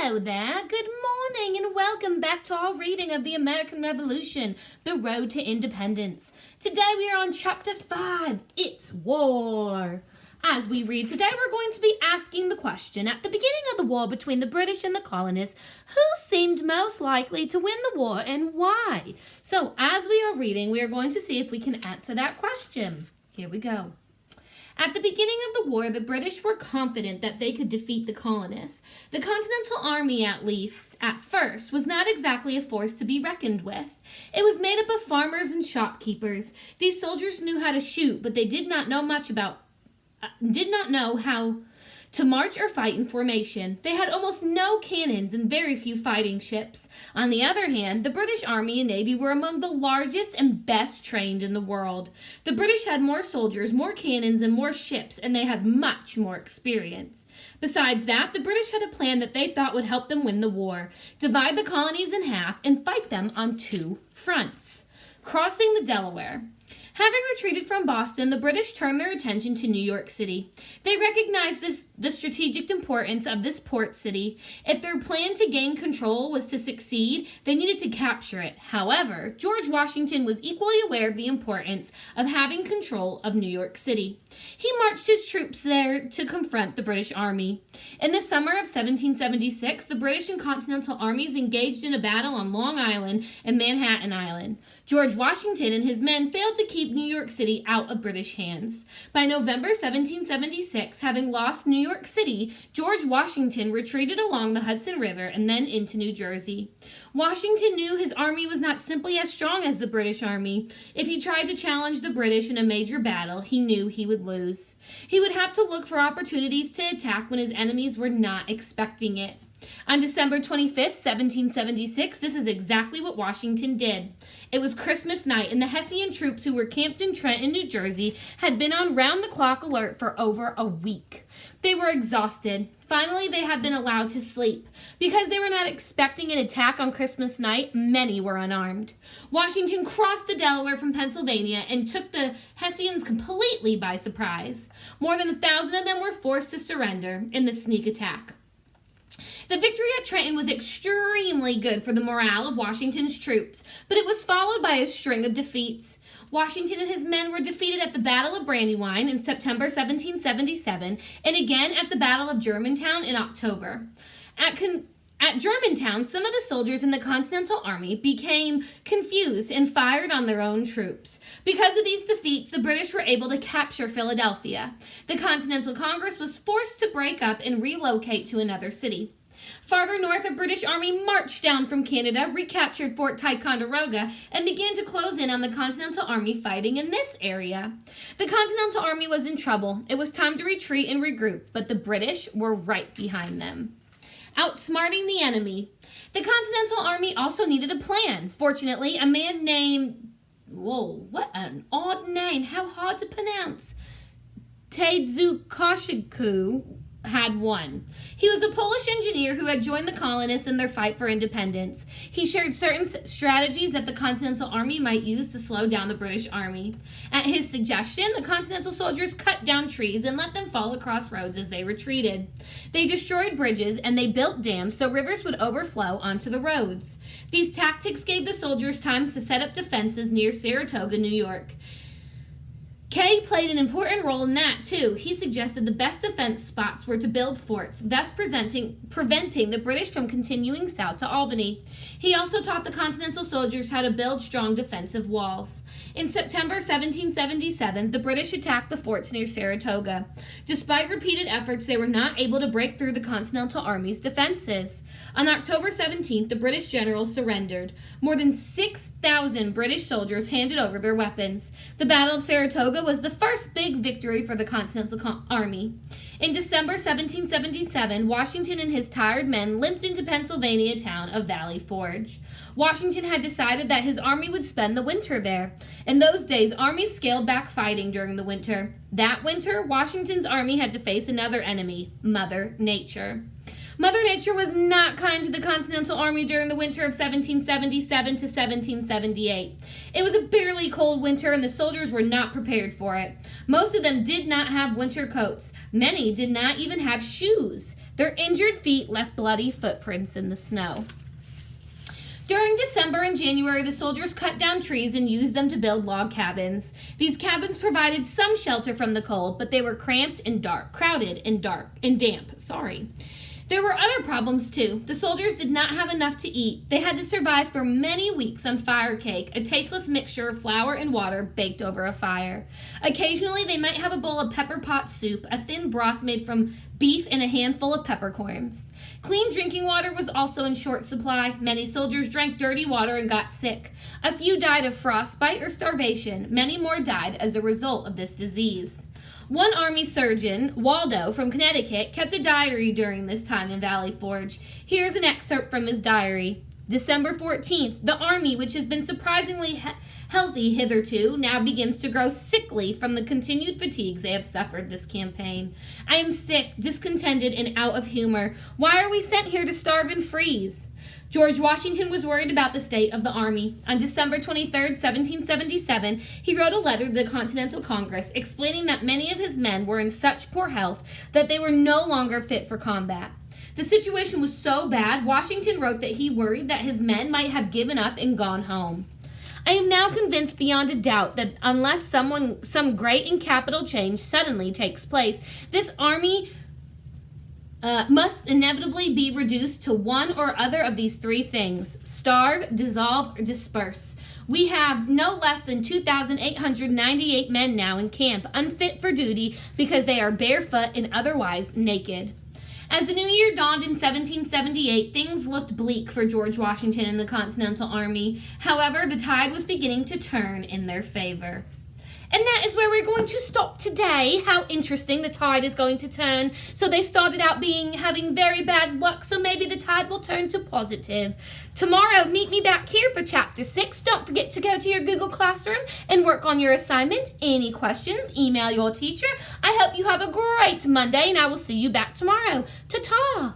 Hello there, good morning, and welcome back to our reading of the American Revolution, The Road to Independence. Today we are on Chapter 5, It's War. As we read today, we're going to be asking the question, at the beginning of the war between the British and the colonists, who seemed most likely to win the war and why? So as we are reading, we are going to see if we can answer that question. Here we go. At the beginning of the war, the British were confident that they could defeat the colonists. The Continental Army, at least, at first, was not exactly a force to be reckoned with. It was made up of farmers and shopkeepers. These soldiers knew how to shoot, but they did not know how to march or fight in formation. They had almost no cannons and very few fighting ships. On the other hand, the British Army and Navy were among the largest and best trained in the world. The British had more soldiers, more cannons, and more ships, and they had much more experience. Besides that, the British had a plan that they thought would help them win the war: divide the colonies in half and fight them on two fronts. Crossing the Delaware. Having retreated from Boston, the British turned their attention to New York City. They recognized the strategic importance of this port city. If their plan to gain control was to succeed, they needed to capture it. However, George Washington was equally aware of the importance of having control of New York City. He marched his troops there to confront the British Army. In the summer of 1776, the British and Continental armies engaged in a battle on Long Island and Manhattan Island. George Washington and his men failed to keep New York City out of British hands. By November 1776, having lost New York City, George Washington retreated along the Hudson River and then into New Jersey. Washington knew his army was not simply as strong as the British Army. If he tried to challenge the British in a major battle, he knew he would lose. He would have to look for opportunities to attack when his enemies were not expecting it. On December 25th, 1776, this is exactly what Washington did. It was Christmas night, and the Hessian troops who were camped in Trenton, New Jersey, had been on round-the-clock alert for over a week. They were exhausted. Finally, they had been allowed to sleep. Because they were not expecting an attack on Christmas night, many were unarmed. Washington crossed the Delaware from Pennsylvania and took the Hessians completely by surprise. More than 1,000 of them were forced to surrender in the sneak attack. The victory at Trenton was extremely good for the morale of Washington's troops, but it was followed by a string of defeats. Washington and his men were defeated at the Battle of Brandywine in September 1777 and again at the Battle of Germantown in October. At Germantown, some of the soldiers in the Continental Army became confused and fired on their own troops. Because of these defeats, the British were able to capture Philadelphia. The Continental Congress was forced to break up and relocate to another city. Farther north, a British army marched down from Canada, recaptured Fort Ticonderoga, and began to close in on the Continental Army fighting in this area. The Continental Army was in trouble. It was time to retreat and regroup, but the British were right behind them. Outsmarting the enemy. The Continental Army also needed a plan. Fortunately, a man named, what an odd name, how hard to pronounce, Tadeusz had one. He was a Polish engineer who had joined the colonists in their fight for independence. He shared certain strategies that the Continental Army might use to slow down the British Army. At his suggestion, the Continental soldiers cut down trees and let them fall across roads as they retreated. They destroyed bridges and they built dams so rivers would overflow onto the roads. These tactics gave the soldiers time to set up defenses near Saratoga, New York. Kay played an important role in that, too. He suggested the best defense spots were to build forts, thus preventing the British from continuing south to Albany. He also taught the Continental soldiers how to build strong defensive walls. In September 1777, the British attacked the forts near Saratoga. Despite repeated efforts, they were not able to break through the Continental Army's defenses. On October 17th, the British generals surrendered. More than 6,000 British soldiers handed over their weapons. The Battle of Saratoga was the first big victory for the Continental Army. In December 1777, Washington and his tired men limped into Pennsylvania town of Valley Forge. Washington had decided that his army would spend the winter there. In those days, armies scaled back fighting during the winter. That winter, Washington's army had to face another enemy, Mother Nature. Mother Nature was not kind to the Continental Army during the winter of 1777 to 1778. It was a bitterly cold winter and the soldiers were not prepared for it. Most of them did not have winter coats. Many did not even have shoes. Their injured feet left bloody footprints in the snow. During December and January, the soldiers cut down trees and used them to build log cabins. These cabins provided some shelter from the cold, but they were cramped and crowded and damp. There were other problems too. The soldiers did not have enough to eat. They had to survive for many weeks on fire cake, a tasteless mixture of flour and water baked over a fire. Occasionally, they might have a bowl of pepper pot soup, a thin broth made from beef and a handful of peppercorns. Clean drinking water was also in short supply. Many soldiers drank dirty water and got sick. A few died of frostbite or starvation. Many more died as a result of this disease. One Army surgeon, Waldo from Connecticut, kept a diary during this time in Valley Forge. Here's an excerpt from his diary. December 14th, the Army, which has been surprisingly healthy hitherto, now begins to grow sickly from the continued fatigues they have suffered this campaign. I am sick, discontented, and out of humor. Why are we sent here to starve and freeze? George Washington was worried about the state of the Army. On December 23, 1777, he wrote a letter to the Continental Congress explaining that many of his men were in such poor health that they were no longer fit for combat. The situation was so bad, Washington wrote that he worried that his men might have given up and gone home. I am now convinced beyond a doubt that unless some great and capital change suddenly takes place, this army must inevitably be reduced to one or other of these three things: starve, dissolve, or disperse. We have no less than 2,898 men now in camp, unfit for duty because they are barefoot and otherwise naked. As the new year dawned in 1778, things looked bleak for George Washington and the Continental Army. However, the tide was beginning to turn in their favor. And that is where we're going to stop today. How interesting, the tide is going to turn. So they started out having very bad luck, so maybe the tide will turn to positive. Tomorrow, meet me back here for Chapter 6. Don't forget to go to your Google Classroom and work on your assignment. Any questions, email your teacher. I hope you have a great Monday, and I will see you back tomorrow. Ta-ta!